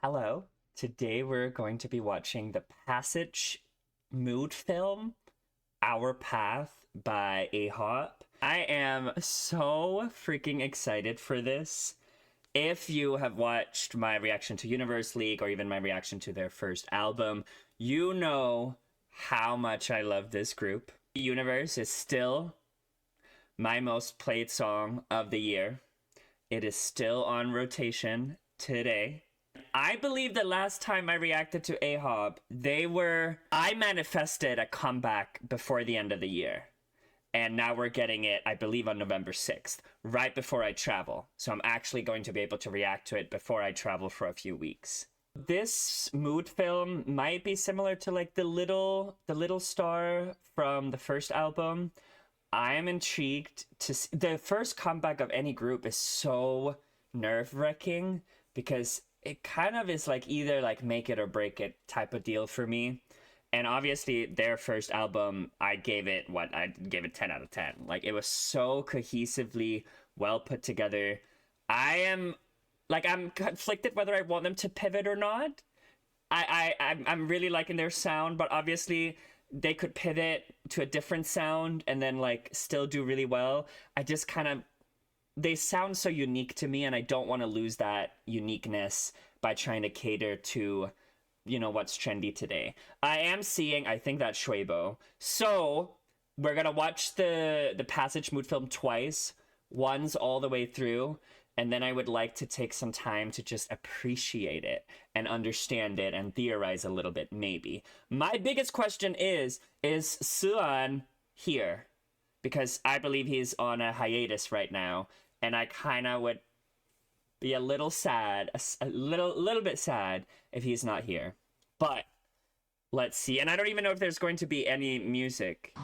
Hello. Today we're going to be watching the Passage mood film, Our Path by AHOF. I am so freaking excited for this. If you have watched my reaction to Universe League or even my reaction to their first album, you know how much I love this group. Universe is still my most played song of the year. It is still on rotation today. I believe that last time I reacted to AHOB, I manifested a comeback before the end of the year. And now we're getting it, I believe, on November 6th, right before I travel. So I'm actually going to be able to react to it before I travel for a few weeks. This mood film might be similar to like the little star from the first album. I am intrigued to see. The first comeback of any group is so nerve-wracking because it kind of is like either like make it or break it type of deal for me. And obviously their first album, I gave it 10 out of 10. Like it was so cohesively well put together. I'm conflicted whether I want them to pivot or not. I'm really liking their sound, but obviously they could pivot to a different sound and then like still do really well. I just kind of, they sound so unique to me, and I don't want to lose that uniqueness by trying to cater to, what's trendy today. I think that's Shuebo. So we're gonna watch the Passage mood film twice. Once all the way through, and then I would like to take some time to just appreciate it and understand it and theorize a little bit, maybe. My biggest question is Suan here? Because I believe he's on a hiatus right now, and I kind of would be a little sad, a little bit sad if he's not here. But let's see. And I don't even know if there's going to be any music.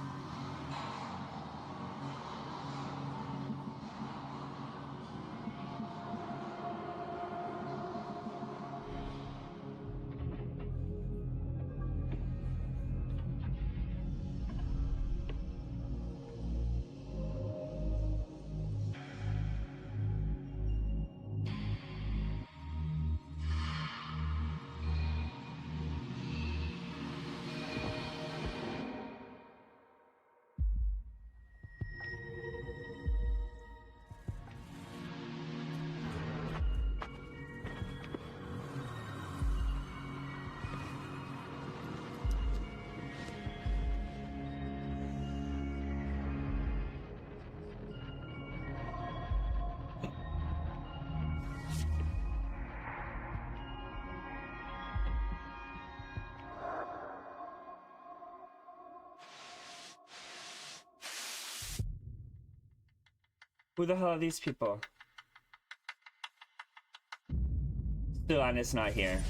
Who the hell are these people? Suan is not here.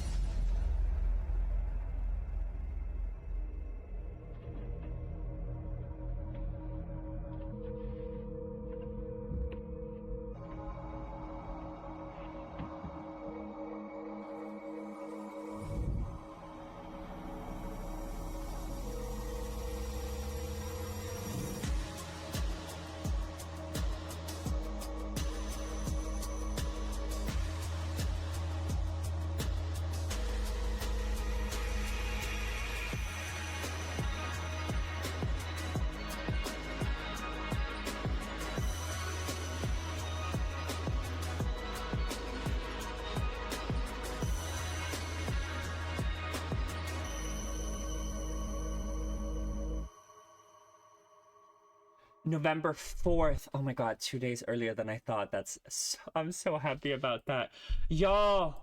November 4th. Oh my god, 2 days earlier than I thought. I'm so happy about that. Yo,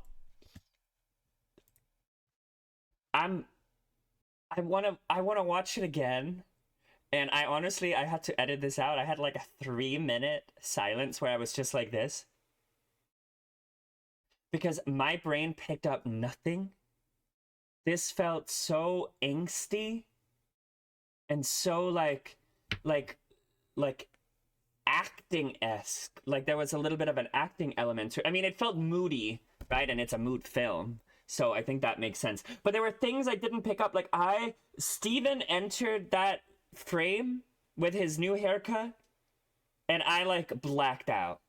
I'm I wanna watch it again. And I had to edit this out. I had like a 3-minute silence where I was just like this. Because my brain picked up nothing. This felt so angsty and so like acting-esque. Like there was a little bit of an acting element to it. I mean, it felt moody, right? And it's a mood film. So I think that makes sense. But there were things I didn't pick up. Like Steven entered that frame with his new haircut, and I like blacked out.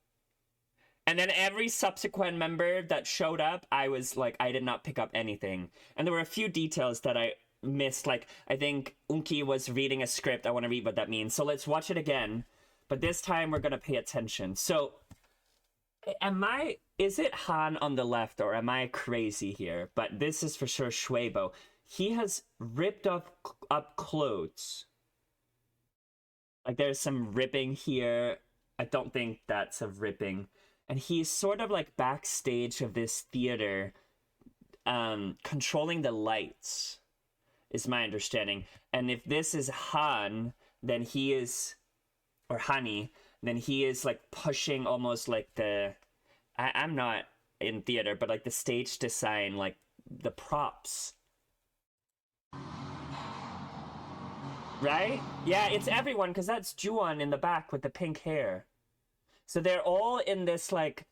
And then every subsequent member that showed up, I was like, I did not pick up anything. And there were a few details that I missed. Like, I think Unki was reading a script. I want to read what that means. So let's watch it again. But this time we're going to pay attention. So, is it Han on the left, or am I crazy here? But this is for sure Shuebo. He has ripped up clothes. Like, there's some ripping here. I don't think that's a ripping. And he's sort of like backstage of this theater, controlling the lights, is my understanding. And if this is Han, then he is, or Hani, then he is like pushing almost like I'm not in theater, but like the stage design, like the props. Right? Yeah, it's everyone, because that's Juwon in the back with the pink hair. So they're all in this like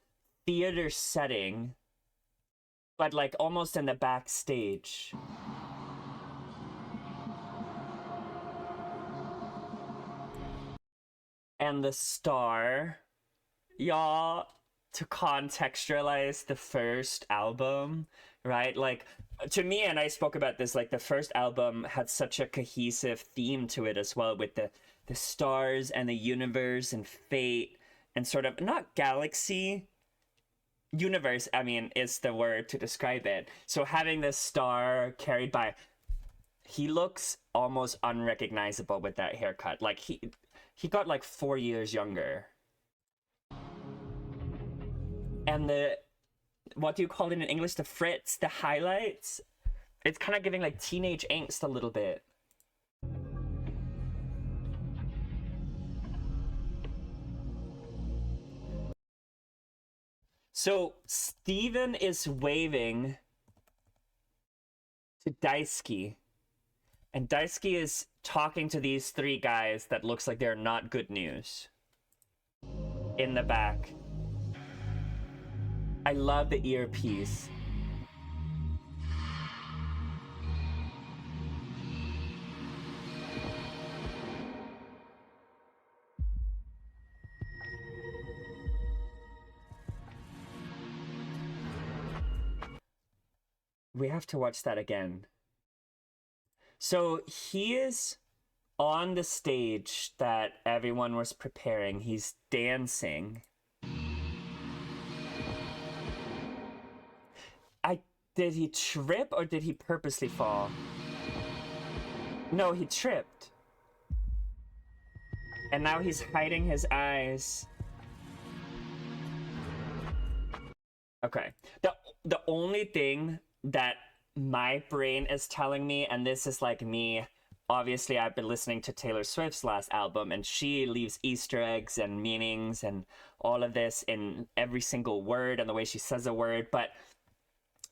theater setting, but like almost in the backstage. And the star, y'all, to contextualize the first album, right? Like, to me, and I spoke about this, like the first album had such a cohesive theme to it as well, with the stars and the universe and fate and sort of, not galaxy, universe, I mean, is the word to describe it. So having this star carried by, he looks almost unrecognizable with that haircut. Like he got like 4 years younger. And what do you call it in English? The fritz, the highlights. It's kind of giving like teenage angst a little bit. So Steven is waving to Daisuke. And Daisuke is talking to these three guys that looks like they're not good news. In the back. I love the earpiece. We have to watch that again. So he is on the stage that everyone was preparing. He's dancing. Did he trip or did he purposely fall? No, he tripped. And now he's hiding his eyes. Okay. The only thing that my brain is telling me, and this is like me, obviously I've been listening to Taylor Swift's last album, and she leaves Easter eggs and meanings and all of this in every single word and the way she says a word, but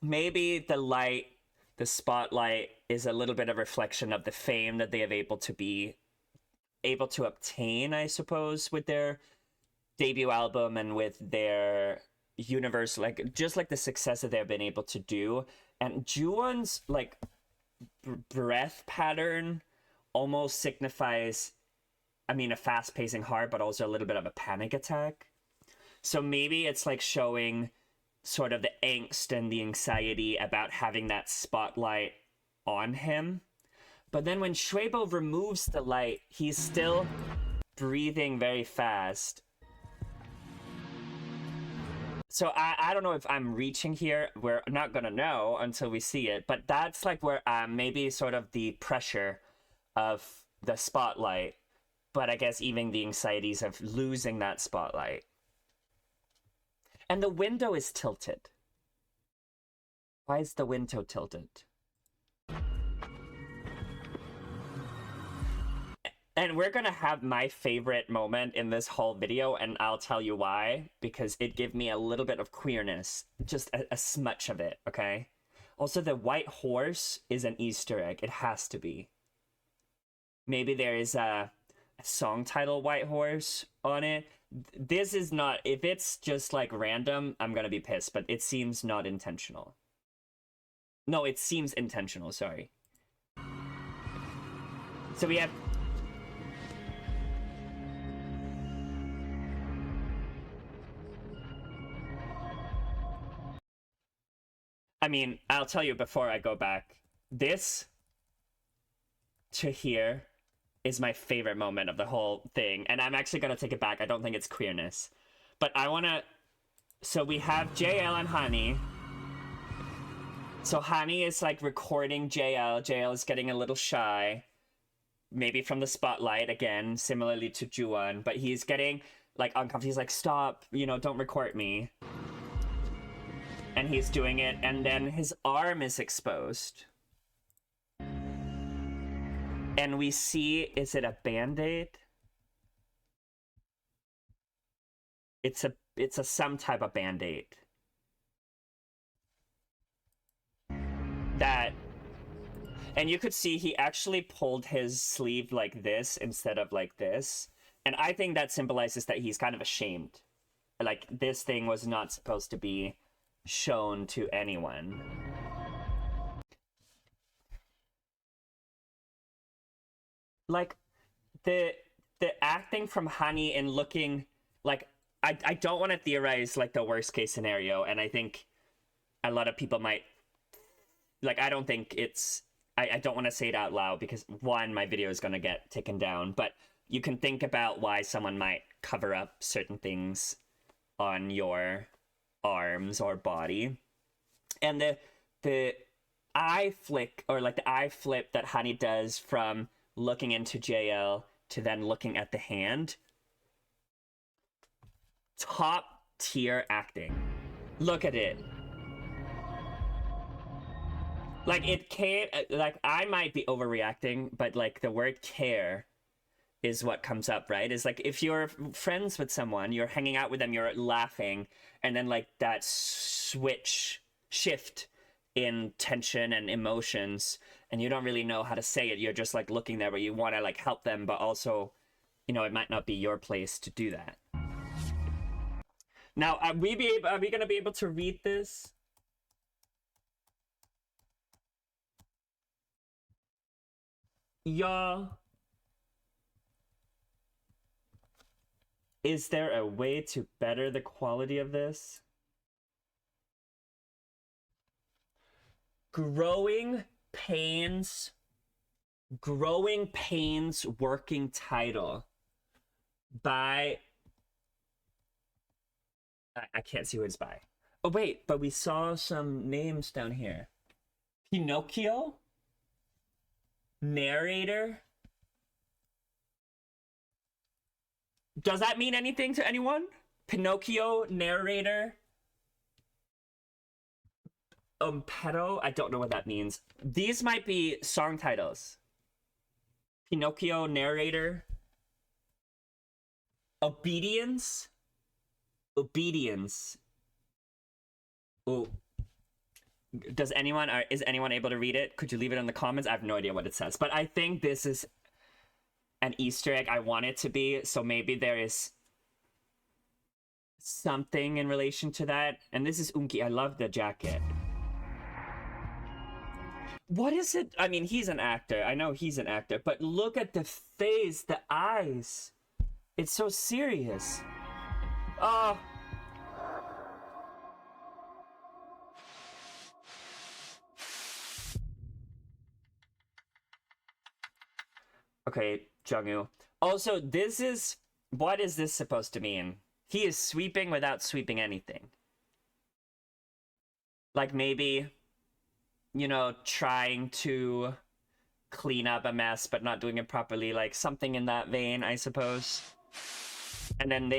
maybe the spotlight is a little bit of reflection of the fame that they have able to obtain, I suppose, with their debut album and with their universe, like just like the success that they've been able to do. And Juwon's like breath pattern almost signifies, I mean, a fast-pacing heart, but also a little bit of a panic attack. So maybe it's like showing sort of the angst and the anxiety about having that spotlight on him. But then when Shuebo removes the light, he's still breathing very fast. So I don't know if I'm reaching here. We're not gonna know until we see it. But that's like where maybe sort of the pressure of the spotlight, but I guess even the anxieties of losing that spotlight. And the window is tilted. Why is the window tilted? And we're gonna have my favorite moment in this whole video, and I'll tell you why, because it gave me a little bit of queerness, just a smudge of it, okay? Also, the white horse is an Easter egg. It has to be. Maybe there is a song title White Horse on it. This is not, if it's just like random, I'm gonna be pissed, but it seems not intentional. No, it seems intentional, sorry. So we have... I mean, I'll tell you before I go back. This to here is my favorite moment of the whole thing. And I'm actually going to take it back. I don't think it's queerness. But I want to... So we have JL and Hani. So Hani is like recording JL. JL is getting a little shy. Maybe from the spotlight again, similarly to Juwon. But he's getting like uncomfortable. He's like, stop, you know, don't record me. And he's doing it. And then his arm is exposed. And we see, is it a band-aid? It's a some type of band-aid. That, and you could see he actually pulled his sleeve like this instead of like this. And I think that symbolizes that he's kind of ashamed. Like, this thing was not supposed to be shown to anyone. Like, the acting from Hani and looking like, I don't want to theorize like the worst case scenario, and I think a lot of people might, like, I don't think it's, I don't want to say it out loud because one, my video is going to get taken down, but you can think about why someone might cover up certain things on your arms or body. And the eye flick, or like the eye flip that Hani does from looking into JL to then looking at the hand, top tier acting. Look at it. Like, it can't, like, I might be overreacting, but like the word care is what comes up, right? Is like, if you're friends with someone, you're hanging out with them, you're laughing, and then like that shift in tension and emotions, and you don't really know how to say it. You're just like looking there, but you want to like help them, but also, you know, it might not be your place to do that. Now, are we gonna be able to read this? Y'all, is there a way to better the quality of this? Growing Pains working title by, I can't see who it's by. Oh wait, but we saw some names down here. Pinocchio? Narrator? Does that mean anything to anyone? Pinocchio, narrator? Pedo? I don't know what that means. These might be song titles. Pinocchio, narrator. Obedience? Obedience. Oh. Is anyone able to read it? Could you leave it in the comments? I have no idea what it says, but I think this is an Easter egg. I want it to be, so maybe there is something in relation to that. And this is Unki. I love the jacket. What is it? I mean, he's an actor. I know he's an actor, but look at the face, the eyes. It's so serious. Oh. Okay, Jungwoo. Also, what is this supposed to mean? He is sweeping without sweeping anything. Like, maybe, you know, trying to clean up a mess but not doing it properly, like something in that vein, I suppose. And then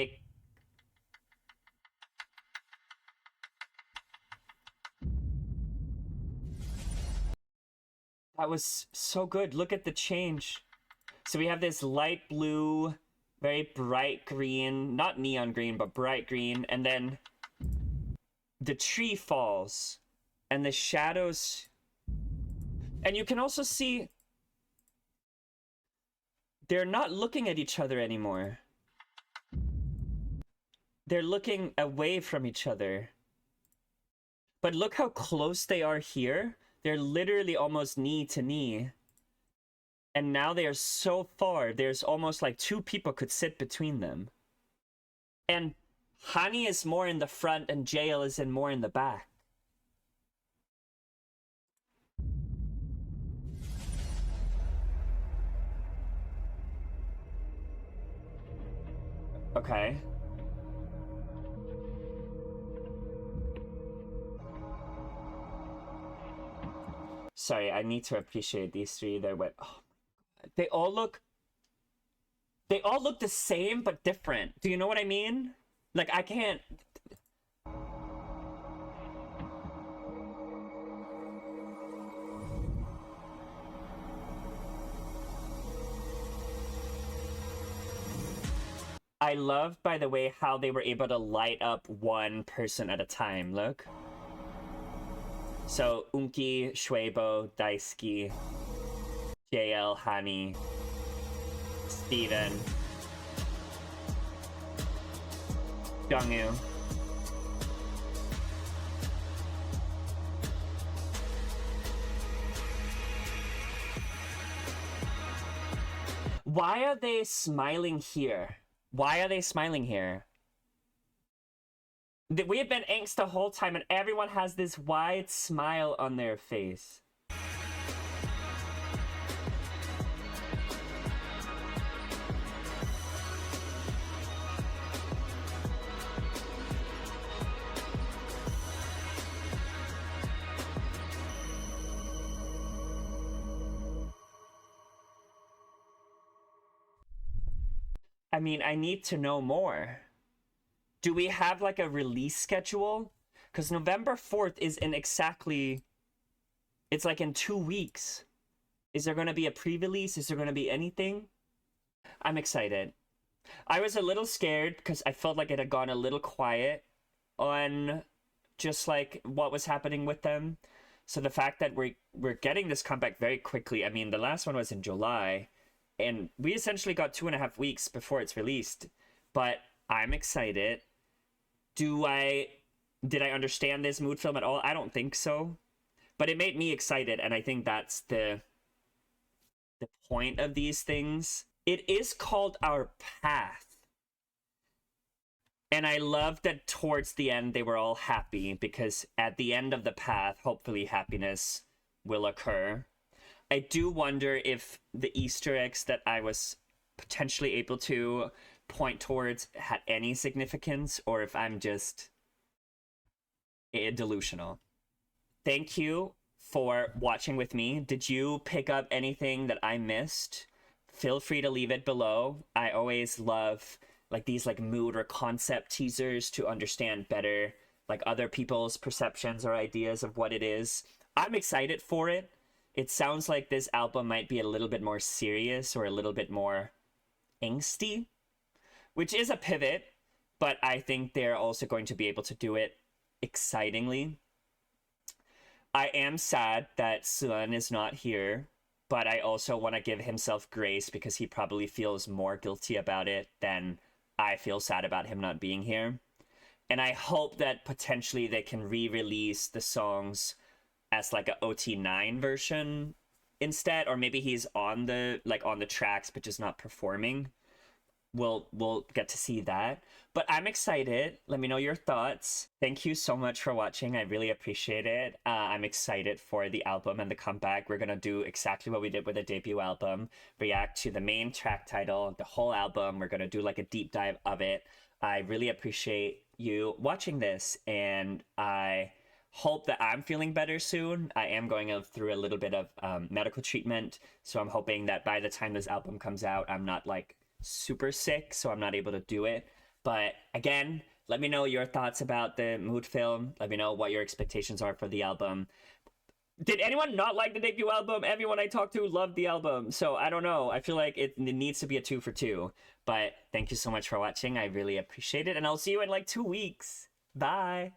that was so good. Look at the change. So we have this light blue, very bright green, not neon green, but bright green, and then the tree falls, and the shadows, and you can also see they're not looking at each other anymore. They're looking away from each other. But look how close they are here. They're literally almost knee to knee. And now they are so far, there's almost like two people could sit between them. And Hani is more in the front and JL is more in the back. Okay. Sorry, I need to appreciate these three. They went. Oh, they all look. They all look the same but different. Do you know what I mean? Like I can't. I love, by the way, how they were able to light up one person at a time. Look. So, Unki, Shuebo, Daisuke, JL, Hani, Steven, Jungwoo. Why are they smiling here? Why are they smiling here? We have been angst the whole time and everyone has this wide smile on their face. I mean, I need to know more. Do we have like a release schedule? Because November 4th is in exactly... It's like in 2 weeks. Is there going to be a pre-release? Is there going to be anything? I'm excited. I was a little scared because I felt like it had gone a little quiet on just like what was happening with them. So the fact that we're getting this comeback very quickly. I mean, the last one was in July. And we essentially got 2.5 weeks before it's released. But I'm excited. Did I understand this mood film at all? I don't think so. But it made me excited, and I think that's the point of these things. It is called Our Path. And I love that towards the end they were all happy, because at the end of the path, hopefully happiness will occur. I do wonder if the Easter eggs that I was potentially able to point towards had any significance, or if I'm just delusional. Thank you for watching with me. Did you pick up anything that I missed? Feel free to leave it below. I always love like these like mood or concept teasers to understand better like other people's perceptions or ideas of what it is. I'm excited for it. It sounds like this album might be a little bit more serious or a little bit more angsty, which is a pivot, but I think they're also going to be able to do it excitingly. I am sad that Sun is not here, but I also want to give himself grace because he probably feels more guilty about it than I feel sad about him not being here. And I hope that potentially they can re-release the songs as like a OT9 version instead, or maybe he's on the tracks but just not performing. We'll get to see that. But I'm excited. Let me know your thoughts. Thank you so much for watching. I really appreciate it. I'm excited for the album and the comeback. We're gonna do exactly what we did with the debut album. React to the main track title, the whole album. We're gonna do like a deep dive of it. I really appreciate you watching this, and I hope that I'm feeling better soon. I am going through a little bit of medical treatment, so I'm hoping that by the time this album comes out, I'm not like super sick, so I'm not able to do it. But again, let me know your thoughts about the mood film. Let me know what your expectations are for the album. Did anyone not like the debut album? Everyone I talked to loved the album, so I don't know. I feel like it needs to be a 2 for 2. But thank you so much for watching. I really appreciate it, and I'll see you in like 2 weeks. Bye.